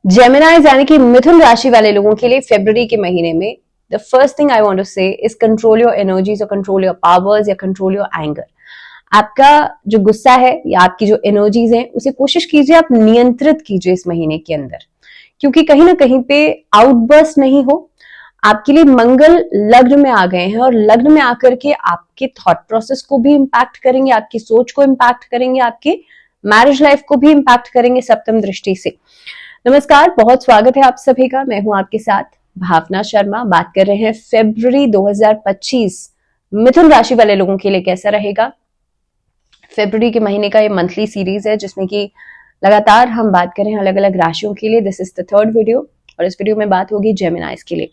जेमिनाइज यानी कि मिथुन राशि वाले लोगों के लिए फरवरी के महीने में the first thing I want to say is control your energies और कंट्रोल योर पावर्स या कंट्रोल योर एंगर। आपका जो गुस्सा है या आपकी जो एनर्जीज है उसे कोशिश कीजिए आप नियंत्रित कीजिए इस महीने के अंदर, क्योंकि कहीं ना कहीं पे आउटबर्स्ट नहीं हो। आपके लिए मंगल लग्न में आ गए हैं और लग्न में आकर के आपके थॉट प्रोसेस को भी इंपैक्ट करेंगे, आपकी सोच को इंपैक्ट करेंगे, आपके मैरिज लाइफ को भी इंपैक्ट करेंगे सप्तम दृष्टि से। नमस्कार, बहुत स्वागत है आप सभी का। मैं हूं आपके साथ भावना शर्मा। बात कर रहे हैं फरवरी 2025 मिथुन राशि वाले लोगों के लिए कैसा रहेगा। फरवरी के महीने का ये मंथली सीरीज है जिसमें कि लगातार हम बात कर रहे हैं अलग अलग राशियों के लिए। This is the third video और इस वीडियो में बात होगी जेमिनाइज के लिए।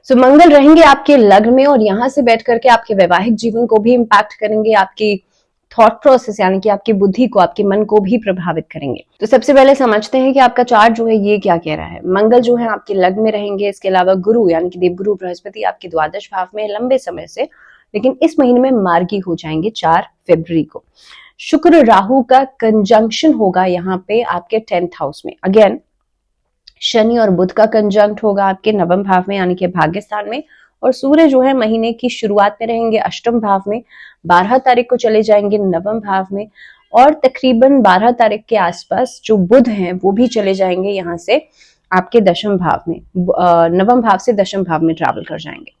सो मंगल रहेंगे आपके लग्न में और यहां से बैठ करके आपके वैवाहिक जीवन को भी इंपैक्ट करेंगे, आपकी थॉट प्रोसेस यानी कि आपकी बुद्धि को, आपके मन को भी प्रभावित करेंगे। तो सबसे पहले समझते हैं कि आपका चार्ट जो है ये क्या कह रहा है। मंगल जो है आपके लग्न में रहेंगे, इसके अलावा गुरु यानी कि देवगुरु बृहस्पति आपके द्वादश भाव में लंबे समय से, लेकिन इस महीने में मार्गी हो जाएंगे 4 फरवरी को। शुक्र राहु का कंजंक्शन होगा यहाँ पे आपके 10th हाउस में। अगेन शनि और बुध का कंजंक्ट होगा आपके नवम भाव में यानी कि भाग्य स्थान में, और सूर्य जो है महीने की शुरुआत में रहेंगे अष्टम भाव में, 12 तारीख को चले जाएंगे नवम भाव में, और तकरीबन 12 तारीख के आसपास जो बुध हैं वो भी चले जाएंगे यहाँ से आपके दशम भाव में, नवम भाव से दशम भाव में ट्रैवल कर जाएंगे।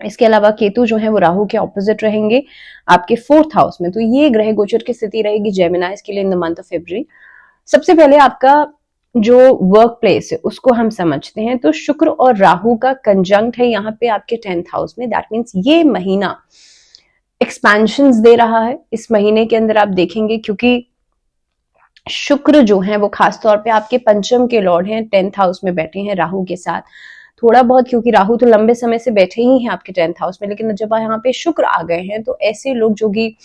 इसके अलावा केतु जो है वो राहु के ऑपोजिट रहेंगे आपके 4th हाउस में। तो ये ग्रह गोचर की स्थिति रहेगी जेमिनाइज के लिए in the month of February. सबसे पहले आपका जो वर्क प्लेस है उसको हम समझते हैं। तो शुक्र और राहु का कंजंक्ट है यहाँ पे आपके 10th हाउस में। दैट मीन्स ये महीना एक्सपेंशंस दे रहा है। इस महीने के अंदर आप देखेंगे क्योंकि शुक्र जो है वो खासतौर पे आपके पंचम के लॉर्ड हैं, 10th हाउस में बैठे हैं राहु के साथ। थोड़ा बहुत, क्योंकि राहु तो लंबे समय से बैठे ही हैं आपके 10th हाउस में, लेकिन जब यहाँ पे शुक्र आ गए हैं तो ऐसे लोग जो कि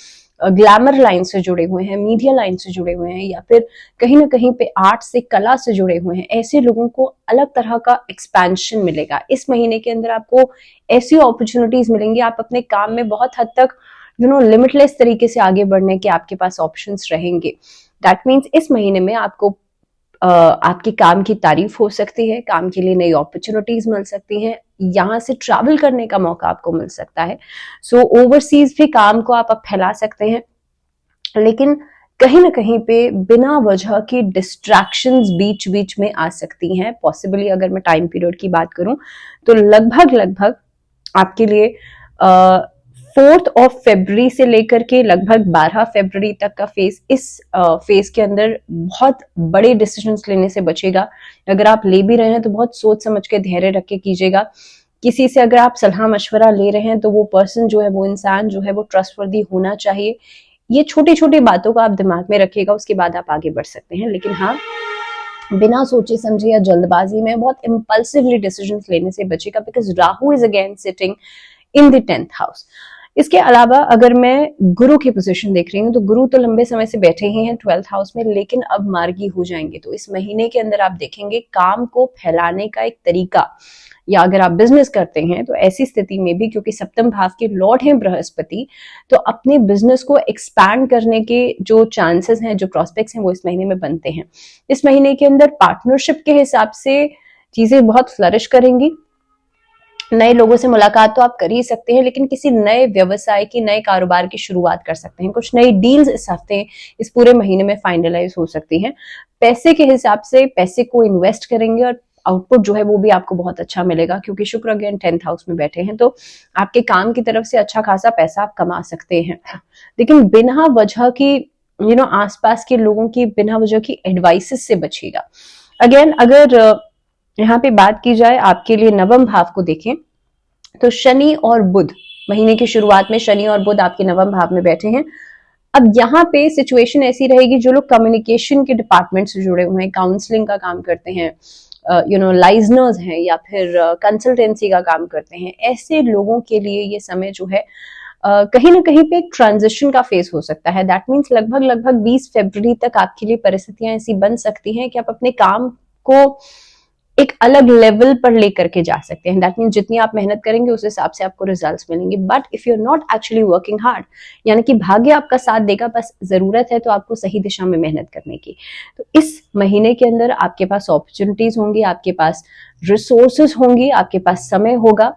ग्लैमर लाइन से जुड़े हुए हैं, मीडिया लाइन से जुड़े हुए हैं, या फिर कहीं ना कहीं पे आर्ट से, कला से जुड़े हुए हैं, ऐसे लोगों को अलग तरह का एक्सपेंशन मिलेगा। इस महीने के अंदर आपको ऐसी अपॉर्चुनिटीज मिलेंगी, आप अपने काम में बहुत हद तक लिमिटलेस तरीके से आगे बढ़ने के आपके पास ऑप्शंस रहेंगे। दैट मीन्स इस महीने में आपको आपके काम की तारीफ हो सकती है, काम के लिए नई अपॉर्चुनिटीज मिल सकती हैं, यहाँ से ट्रैवल करने का मौका आपको मिल सकता है। सो ओवरसीज भी काम को आप फैला सकते हैं, लेकिन कहीं ना कहीं पे बिना वजह की डिस्ट्रैक्शंस बीच बीच में आ सकती हैं। पॉसिबली अगर मैं टाइम पीरियड की बात करूं तो लगभग आपके लिए 4th ऑफ फरवरी से लेकर के लगभग 12 फरवरी तक का फेज, इस फेज के अंदर बहुत बड़े डिसीजंस लेने से बचेगा। अगर आप ले भी रहे हैं तो बहुत सोच समझ के, धैर्य रख के कीजिएगा। किसी से अगर आप सलाह मशवरा ले रहे हैं तो वो पर्सन जो है, वो इंसान जो है वो ट्रस्टवर्दी होना चाहिए। ये छोटी छोटी बातों को आप दिमाग में रखिएगा, उसके बाद आप आगे बढ़ सकते हैं। लेकिन हाँ, बिना सोचे समझे या जल्दबाजी में बहुत इम्पल्सिवली डिसीजंस लेने से बचेगा, because Rahu is again sitting in the 10th house. इसके अलावा अगर मैं गुरु की पोजीशन देख रही हूँ तो गुरु तो लंबे समय से बैठे ही हैं 12th हाउस में, लेकिन अब मार्गी हो जाएंगे। तो इस महीने के अंदर आप देखेंगे काम को फैलाने का एक तरीका, या अगर आप बिजनेस करते हैं तो ऐसी स्थिति में भी, क्योंकि सप्तम भाव के लॉर्ड हैं बृहस्पति, तो अपने बिजनेस को एक्सपैंड करने के जो चांसेस हैं, जो प्रोस्पेक्ट्स हैं, वो इस महीने में बनते हैं। इस महीने के अंदर पार्टनरशिप के हिसाब से चीजें बहुत फ्लरिश करेंगी। नए लोगों से मुलाकात तो आप कर ही सकते हैं, लेकिन किसी नए व्यवसाय की, नए कारोबार की शुरुआत कर सकते हैं। कुछ नई डील्स इस हफ्ते, इस पूरे महीने में फाइनलाइज हो सकती हैं। पैसे के हिसाब से पैसे को इन्वेस्ट करेंगे और आउटपुट जो है वो भी आपको बहुत अच्छा मिलेगा, क्योंकि शुक्र अगेन 10th हाउस में बैठे हैं, तो आपके काम की तरफ से अच्छा खासा पैसा आप कमा सकते हैं। लेकिन बिना वजह की आसपास के लोगों की बिना वजह की एडवाइसेस से बचिएगा। अगेन अगर यहाँ पे बात की जाए आपके लिए नवम भाव को देखें तो शनि और बुध, महीने की शुरुआत में शनि और बुध आपके नवम भाव में बैठे हैं। अब यहाँ पे सिचुएशन ऐसी रहेगी, जो लोग कम्युनिकेशन के डिपार्टमेंट से जुड़े हुए हैं, काउंसलिंग का काम करते हैं, लाइजनर्स हैं, या फिर कंसल्टेंसी का काम करते हैं, ऐसे लोगों के लिए ये समय जो है कहीं ना कहीं पे एक ट्रांजिशन का फेस हो सकता है। दैट मीन्स लगभग 20 फरवरी तक आपके लिए परिस्थितियां ऐसी बन सकती हैं कि आप अपने काम को एक अलग लेवल पर लेकर के जा सकते हैं। दैट मीन जितनी आप मेहनत करेंगे उस हिसाब से आपको रिजल्ट्स मिलेंगे। But if you are not actually working hard, यानी कि भाग्य आपका साथ देगा, बस जरूरत है तो आपको सही दिशा में मेहनत करने की। तो इस महीने के अंदर आपके पास अपॉर्चुनिटीज होंगी, आपके पास रिसोर्सेज होंगी, आपके पास समय होगा,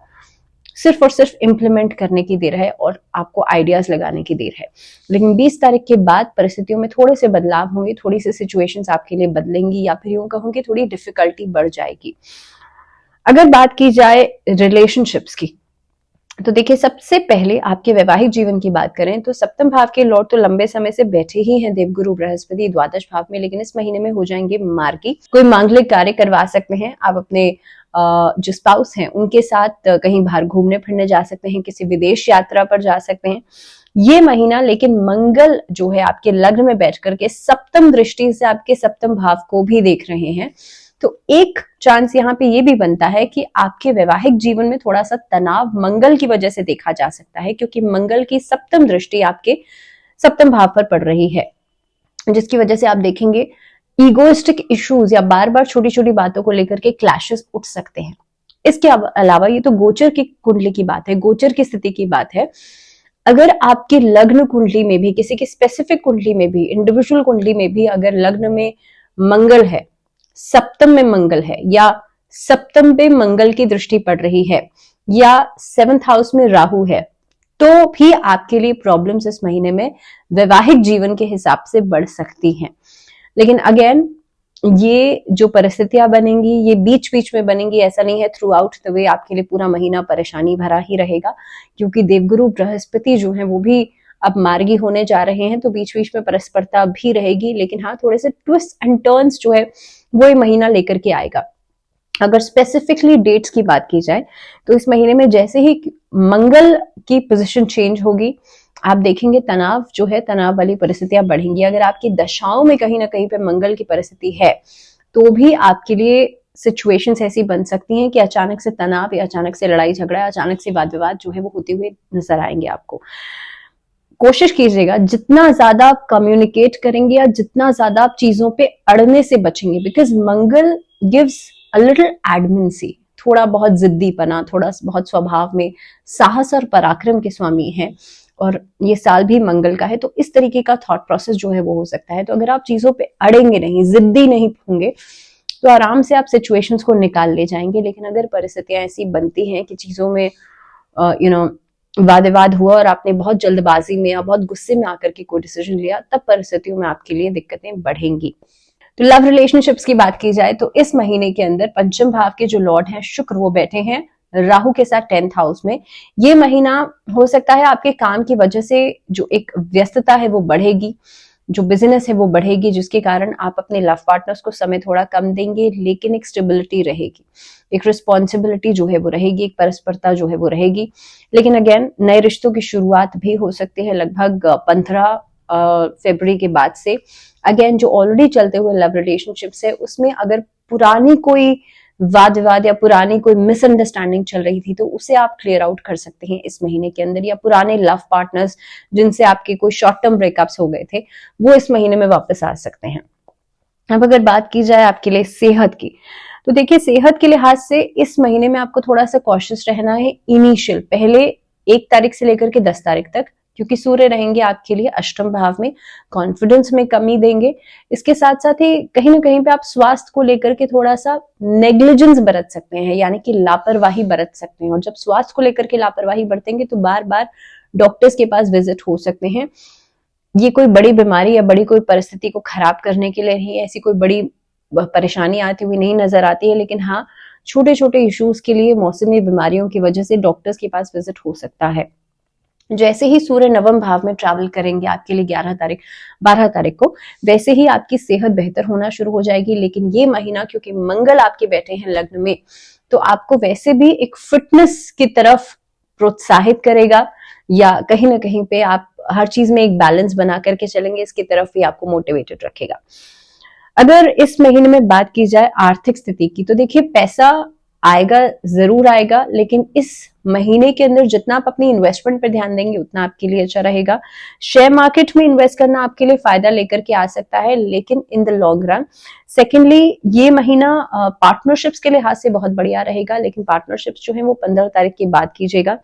सिर्फ और सिर्फ इंप्लीमेंट करने की देर है और आपको आइडियाज लगाने की देर है। लेकिन 20 तारीख के बाद परिस्थितियों में थोड़े से बदलाव होंगे, थोड़ी सी सिचुएशंस आपके लिए बदलेंगी, या फिर यूं कहूं कि थोड़ी डिफिकल्टी बढ़ जाएगी। अगर बात की जाए रिलेशनशिप्स की, तो देखिए सबसे पहले आपके वैवाहिक जीवन की बात करें तो सप्तम भाव के लॉर्ड तो लंबे समय से बैठे ही हैं देवगुरु बृहस्पति द्वादश भाव में, लेकिन इस महीने में हो जाएंगे मार्गी। कोई मांगलिक कार्य करवा सकते हैं आप अपने जो स्पाउस हैं उनके साथ, कहीं बाहर घूमने फिरने जा सकते हैं, किसी विदेश यात्रा पर जा सकते हैं ये महीना। लेकिन मंगल जो है आपके लग्न में बैठ करके सप्तम दृष्टि से आपके सप्तम भाव को भी देख रहे हैं। तो एक चांस यहाँ पे ये भी बनता है कि आपके वैवाहिक जीवन में थोड़ा सा तनाव मंगल की वजह से देखा जा सकता है, क्योंकि मंगल की सप्तम दृष्टि आपके सप्तम भाव पर पड़ रही है, जिसकी वजह से आप देखेंगे ईगोइस्टिक इश्यूज या बार बार छोटी छोटी बातों को लेकर के क्लैशेस उठ सकते हैं। इसके अलावा ये तो गोचर की कुंडली की बात है, गोचर की स्थिति की बात है। अगर आपकी लग्न कुंडली में भी, किसी की स्पेसिफिक कुंडली में भी, इंडिविजुअल कुंडली में भी अगर लग्न में मंगल है, सप्तम में मंगल है, या सप्तम पे मंगल की दृष्टि पड़ रही है, या 7th हाउस में राहु है, तो भी आपके लिए प्रॉब्लम्स इस महीने में वैवाहिक जीवन के हिसाब से बढ़ सकती हैं। लेकिन अगेन ये जो परिस्थितियां बनेंगी ये बीच बीच में बनेंगी, ऐसा नहीं है थ्रू आउट द वे आपके लिए पूरा महीना परेशानी भरा ही रहेगा, क्योंकि देवगुरु बृहस्पति जो है वो भी अब मार्गी होने जा रहे हैं, तो बीच बीच में परस्परता भी रहेगी। लेकिन हाँ, थोड़े से ट्विस्ट एंड टर्न्स जो है वो ये महीना लेकर के आएगा। अगर स्पेसिफिकली डेट्स की बात की जाए तो इस महीने में जैसे ही मंगल की पोजीशन चेंज होगी, आप देखेंगे तनाव जो है, तनाव वाली परिस्थितियां बढ़ेंगी। अगर आपकी दशाओं में कहीं ना कहीं पे मंगल की परिस्थिति है तो भी आपके लिए सिचुएशंस ऐसी बन सकती हैं कि अचानक से तनाव या अचानक से लड़ाई झगड़ा, अचानक से वाद विवाद जो है वो होते हुए नजर आएंगे आपको। कोशिश कीजिएगा जितना ज्यादा कम्युनिकेट करेंगे या जितना ज्यादा आप चीजों पे अड़ने से बचेंगे, because Mangal gives a little adamancy, थोड़ा बहुत जिद्दीपना, थोड़ा बहुत स्वभाव में साहस और पराक्रम के स्वामी हैं, और ये साल भी मंगल का है, तो इस तरीके का थॉट प्रोसेस जो है वो हो सकता है। तो अगर आप चीजों पे अड़ेंगे नहीं, जिद्दी नहीं होंगे, तो आराम से आप सिचुएशंस को निकाल ले जाएंगे। लेकिन अगर परिस्थितियां ऐसी बनती हैं कि चीजों में वाद विवाद हुआ और आपने बहुत जल्दबाजी में या बहुत गुस्से में आकर के कोई डिसीजन लिया, तब परिस्थितियों में आपके लिए दिक्कतें बढ़ेंगी। तो लव रिलेशनशिप्स की बात की जाए तो इस महीने के अंदर पंचम भाव के जो लॉर्ड हैं शुक्र, वो बैठे हैं राहु के साथ 10th हाउस में। ये महीना हो सकता है आपके काम की वजह से जो एक व्यस्तता है वो बढ़ेगी, जो बिजनेस है वो बढ़ेगी, जिसके कारण आप अपने लव पार्टनर्स को समय थोड़ा कम देंगे, लेकिन एक स्टेबिलिटी रहेगी, एक रिस्पॉन्सिबिलिटी जो है वो रहेगी, एक परस्परता जो है वो रहेगी। लेकिन अगेन नए रिश्तों की शुरुआत भी हो सकती है लगभग 15 फरवरी के बाद से। अगेन जो ऑलरेडी चलते हुए लव रिलेशनशिप्स है उसमें अगर पुरानी कोई वाद विवाद या पुरानी कोई मिसअंडरस्टैंडिंग चल रही थी तो उसे आप क्लियर आउट कर सकते हैं इस महीने के अंदर, या पुराने लव पार्टनर्स जिनसे आपके कोई शॉर्ट टर्म ब्रेकअप्स हो गए थे वो इस महीने में वापस आ सकते हैं। अब अगर बात की जाए आपके लिए सेहत की, तो देखिए सेहत के लिहाज से इस महीने में आपको थोड़ा सा कॉशियस रहना है इनिशियल पहले 1 तारीख से लेकर के 10 तारीख तक, क्योंकि सूर्य रहेंगे आपके लिए अष्टम भाव में, कॉन्फिडेंस में कमी देंगे। इसके साथ साथ ही कहीं ना कहीं पे आप स्वास्थ्य को लेकर के थोड़ा सा नेग्लिजेंस बरत सकते हैं, यानी कि लापरवाही बरत सकते हैं, और जब स्वास्थ्य को लेकर के लापरवाही बरतेंगे तो बार बार डॉक्टर्स के पास विजिट हो सकते हैं। ये कोई बड़ी बीमारी या बड़ी कोई परिस्थिति को खराब करने के लिए नहीं है, ऐसी कोई बड़ी परेशानी आती हुई नहीं नजर आती है, लेकिन हाँ छोटे छोटे इश्यूज के लिए मौसमी बीमारियों की वजह से डॉक्टर्स के पास विजिट हो सकता है। जैसे ही सूर्य नवम भाव में ट्रैवल करेंगे आपके लिए 12 तारीख को, वैसे ही आपकी सेहत बेहतर होना शुरू हो जाएगी। लेकिन ये महीना क्योंकि मंगल आपके बैठे हैं लग्न में, तो आपको वैसे भी एक फिटनेस की तरफ प्रोत्साहित करेगा, या कहीं ना कहीं पे आप हर चीज में एक बैलेंस बना करके चलेंगे, इसकी तरफ ही आपको मोटिवेटेड रखेगा। अगर इस महीने में बात की जाए आर्थिक स्थिति की, तो देखिए पैसा आएगा, जरूर आएगा, लेकिन इस महीने के अंदर जितना आप अपनी इन्वेस्टमेंट पर ध्यान देंगे उतना आपके लिए अच्छा रहेगा। शेयर मार्केट में इन्वेस्ट करना आपके लिए फायदा लेकर के आ सकता है, लेकिन in the long run. Secondly, ये महीना पार्टनरशिप्स के लिहाज से बहुत बढ़िया रहेगा, लेकिन पार्टनरशिप्स जो है वो 15 तारीख के बाद कीजिएगा।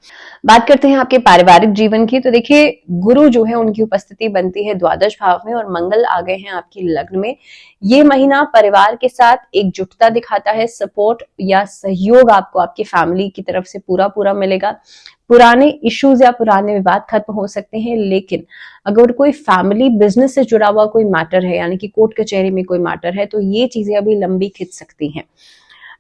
बात करते हैं आपके पारिवारिक जीवन की, तो देखिए गुरु जो है उनकी उपस्थिति बनती है द्वादश भाव में और मंगल आ गए हैं आपकी लग्न में। ये महीना परिवार के साथ एकजुटता दिखाता है, सपोर्ट या सहयोग आपको आपकी फैमिली की तरफ से पूरा मिलेगा। पुराने इश्यूज या पुराने विवाद खत्म हो सकते हैं, लेकिन अगर कोई फैमिली बिजनेस से जुड़ा हुआ कोई मैटर है, यानी कि कोर्ट कचहरी में कोई मैटर है, तो ये चीजें अभी लंबी खिंच सकती हैं।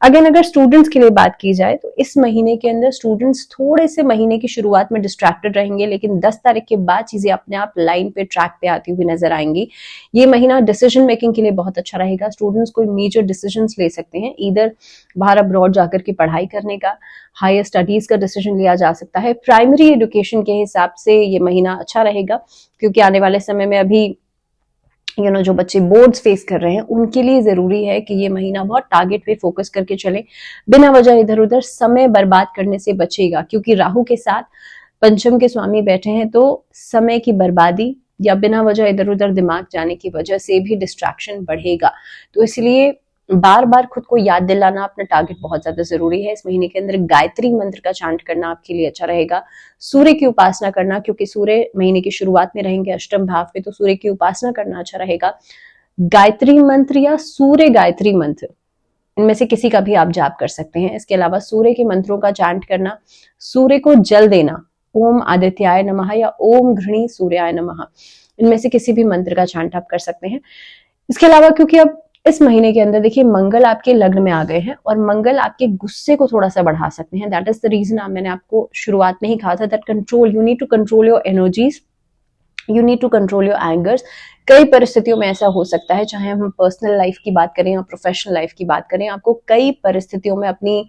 अगर स्टूडेंट्स के लिए बात की जाए तो इस महीने के अंदर स्टूडेंट्स थोड़े से महीने की शुरुआत में डिस्ट्रैक्टेड रहेंगे, लेकिन 10 तारीख के बाद चीजें अपने आप लाइन पे, ट्रैक पे आती हुई नजर आएंगी। ये महीना डिसीजन मेकिंग के लिए बहुत अच्छा रहेगा। स्टूडेंट्स कोई मेजर डिसीजंस ले सकते हैं, इधर बाहर अब्रॉड जाकर के पढ़ाई करने का, हायर स्टडीज का डिसीजन लिया जा सकता है। प्राइमरी एजुकेशन के हिसाब से ये महीना अच्छा रहेगा, क्योंकि आने वाले समय में अभी जो बच्चे बोर्ड्स फेस कर रहे हैं उनके लिए जरूरी है कि ये महीना बहुत टारगेट पे फोकस करके चले, बिना वजह इधर उधर समय बर्बाद करने से बचेगा, क्योंकि राहु के साथ पंचम के स्वामी बैठे हैं, तो समय की बर्बादी या बिना वजह इधर उधर दिमाग जाने की वजह से भी डिस्ट्रैक्शन बढ़ेगा। तो इसलिए बार बार खुद को याद दिलाना अपना टारगेट बहुत ज्यादा जरूरी है। इस महीने के अंदर गायत्री मंत्र का चांट करना आपके लिए अच्छा रहेगा। सूर्य की उपासना करना, क्योंकि सूर्य महीने की शुरुआत में रहेंगे अष्टम भाव पे, तो सूर्य की उपासना करना अच्छा रहेगा। गायत्री मंत्र या सूर्य गायत्री मंत्र, इनमें से किसी का भी आप जाप कर सकते हैं। इसके अलावा सूर्य के मंत्रों का चांट करना, सूर्य को जल देना, ओम आदित्याय नमः या ओम घृणी सूर्याय नमः, इनमें से किसी भी मंत्र का चांट आप कर सकते हैं। इसके अलावा क्योंकि अब इस महीने के अंदर देखिए मंगल आपके लग्न में आ गए हैं और मंगल आपके गुस्से को थोड़ा सा बढ़ा सकते हैं। दैट इज द रीजन मैंने आपको शुरुआत में ही कहा था that control, you need to control your energies, you need to control your angers. कई परिस्थितियों में ऐसा हो सकता है, चाहे हम पर्सनल लाइफ की बात करें या प्रोफेशनल लाइफ की बात करें, आपको कई परिस्थितियों में अपनी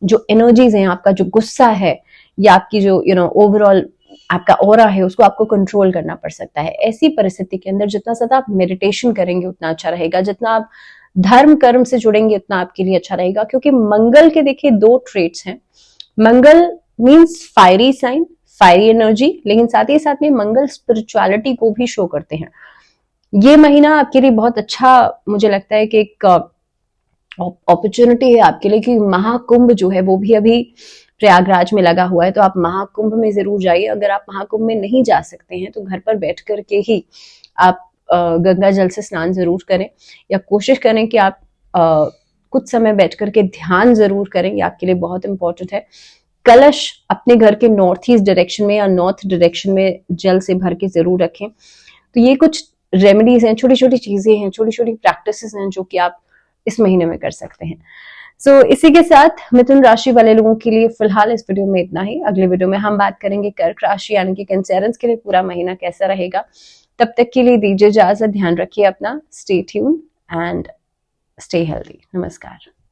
जो एनर्जीज हैं, आपका जो गुस्सा है या आपकी जो ओवरऑल आपका ऑरा है, उसको आपको कंट्रोल करना पड़ सकता है। ऐसी परिस्थिति के अंदर जितना ज्यादा आप मेडिटेशन करेंगे उतना अच्छा रहेगा, जितना आप धर्म कर्म से जुड़ेंगे उतना आपके लिए अच्छा रहेगा, क्योंकि मंगल के देखिए 2 ट्रेट्स हैं। Mangal means fiery sign, fiery energy, लेकिन साथ ही साथ में मंगल स्पिरिचुअलिटी को भी शो करते हैं। ये महीना आपके लिए बहुत अच्छा मुझे लगता है कि एक अपॉर्चुनिटी है आपके लिए, कि महाकुंभ जो है वो भी अभी प्रयागराज में लगा हुआ है, तो आप महाकुंभ में जरूर जाइए। अगर आप महाकुंभ में नहीं जा सकते हैं तो घर पर बैठ करके ही आप गंगा जल से स्नान जरूर करें, या कोशिश करें कि आप कुछ समय बैठ करके ध्यान जरूर करें, ये आपके लिए बहुत इंपॉर्टेंट है। कलश अपने घर के नॉर्थ ईस्ट डायरेक्शन में या नॉर्थ डायरेक्शन में जल से भर के जरूर रखें। तो ये कुछ रेमेडीज हैं, छोटी छोटी चीजें हैं, छोटी छोटी प्रैक्टिसेस हैं जो कि आप इस महीने में कर सकते हैं। इसी के साथ मिथुन राशि वाले लोगों के लिए फिलहाल इस वीडियो में इतना ही। अगले वीडियो में हम बात करेंगे कर्क राशि यानी कि कैंसरियंस के लिए पूरा महीना कैसा रहेगा। तब तक के लिए दीजिए इजाजत, ध्यान रखिए अपना, stay tune and stay healthy. नमस्कार।